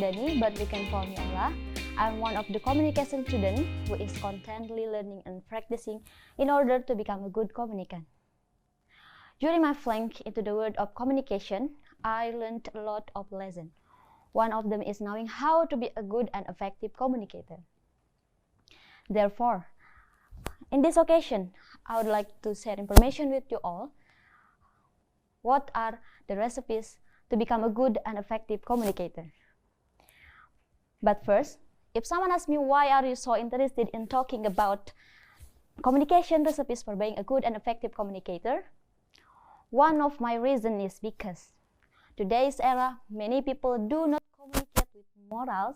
Andani, but you can call me Ola. I'm one of the communication students who is constantly learning and practicing in order to become a good communicant. During my flank into the world of communication, I learned a lot of lessons. One of them is knowing how to be a good and effective communicator. Therefore, in this occasion, I would like to share information with you all. What are the recipes to become a good and effective communicator? But first, if someone asks me why are you so interested in talking about communication recipes for being a good and effective communicator, one of my reasons is because today's era, many people do not communicate with morals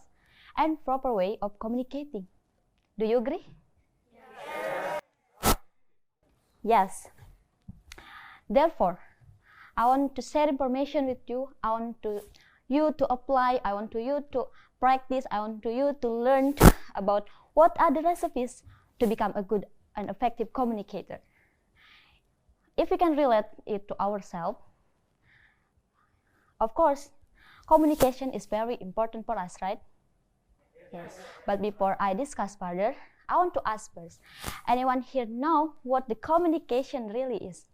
and proper way of communicating. Do you agree? Yes. Therefore, I want to share information with you. I want you to apply. I want you to practice. I want you to learn about what are the recipes to become a good and effective communicator. If we can relate it to ourselves, of course, communication is very important for us, right? Yes. But before I discuss further, I want to ask first, anyone here know what the communication really is?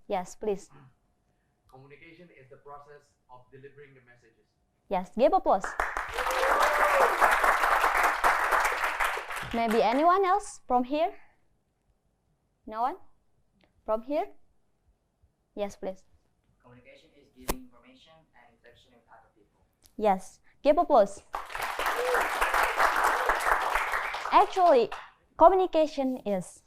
Yes, please. Communication is the process of delivering the messages. Yes, give applause. Maybe anyone else from here? No one? From here? Yes, please. Communication is giving information and interaction with other people. Yes, give applause. Actually, communication is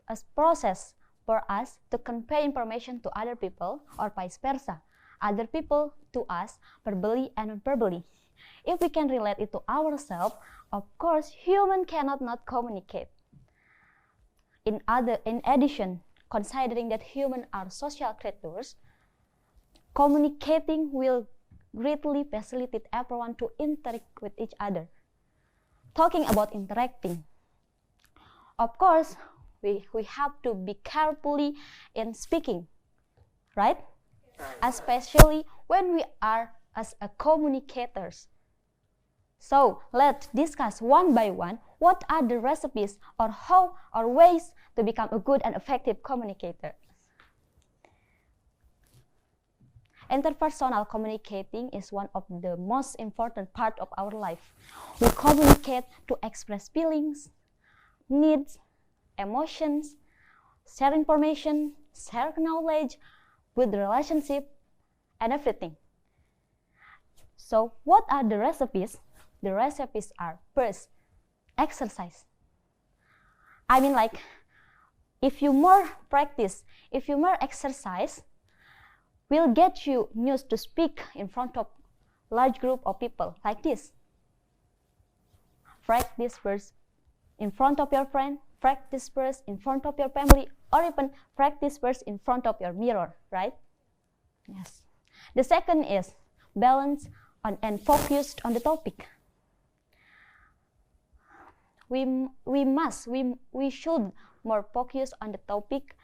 a process for us to convey information to other people or vice versa, other people to us verbally and non-verbally. If we can relate it to ourselves, of course, human cannot not communicate. In addition, considering that humans are social creatures, communicating will greatly facilitate everyone to interact with each other. Talking about interacting, of course, we have to be carefully in speaking, right? Especially when we are as a communicators. So let's discuss one by one what are the recipes or how or ways to become a good and effective communicator. Interpersonal communicating is one of the most important part of our life. We communicate to express feelings, needs, emotions, share information, share knowledge, build relationship, and everything. So what are the recipes? The recipes are first, exercise. I mean, like, if you more practice, if you more exercise, will get you used to speak in front of large group of people like this. Practice first in front of your friend, practice first in front of your family, or even practice first in front of your mirror, right? Yes. The second is balance on and focused on the topic. We should more focus on the topic.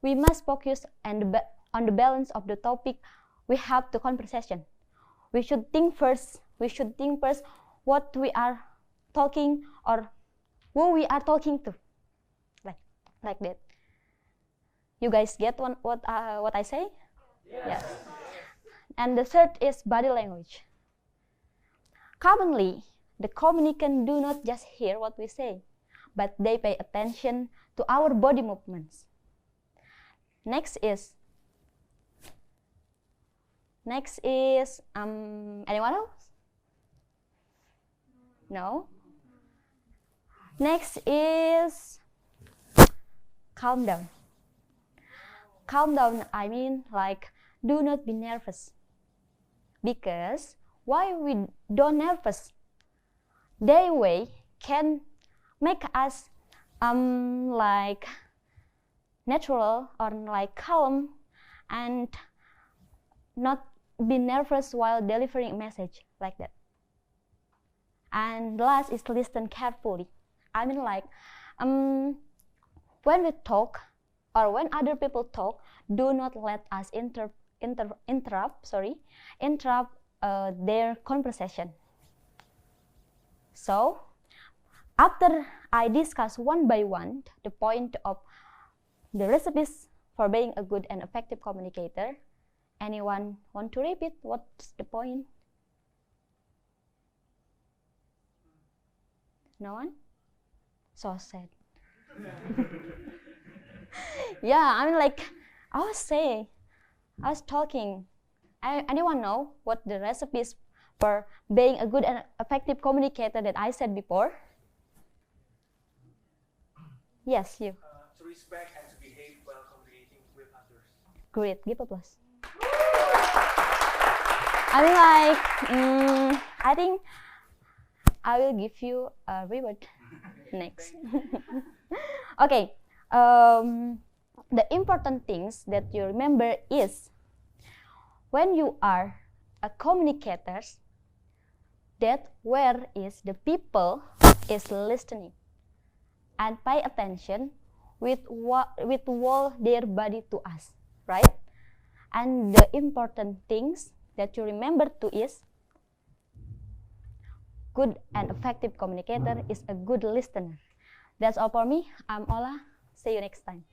We must focus on the balance of the topic we have the conversation. We should think first what we are talking or who we are talking to, like that. You guys get what I say? Yes. And the third is body language. Commonly, the communicant do not just hear what we say, but they pay attention to our body movements. Next is anyone else? No? Next is calm down. Calm down, I mean, like, do not be nervous. Because why we don't nervous? Their way can make us like natural or like calm and not be nervous while delivering a message like that. And last is listen carefully. I mean, like, when we talk or when other people talk, do not let us interrupt their conversation. So, after I discuss one by one the point of the recipes for being a good and effective communicator, anyone want to repeat what's the point? No one? So sad. Yeah, I mean, like, I was talking. Anyone know what the recipes for being a good and effective communicator that I said before? Yes, you. To respect and to behave while communicating with others. Great, give applause. I mean, like, I think I will give you a reward next. Okay. The important things that you remember is when you are a communicator, that where is the people is listening and pay attention with all their body to us, right? And the important things that you remember too is good and effective communicator is a good listener. That's all for me. I'm Ola. See you next time.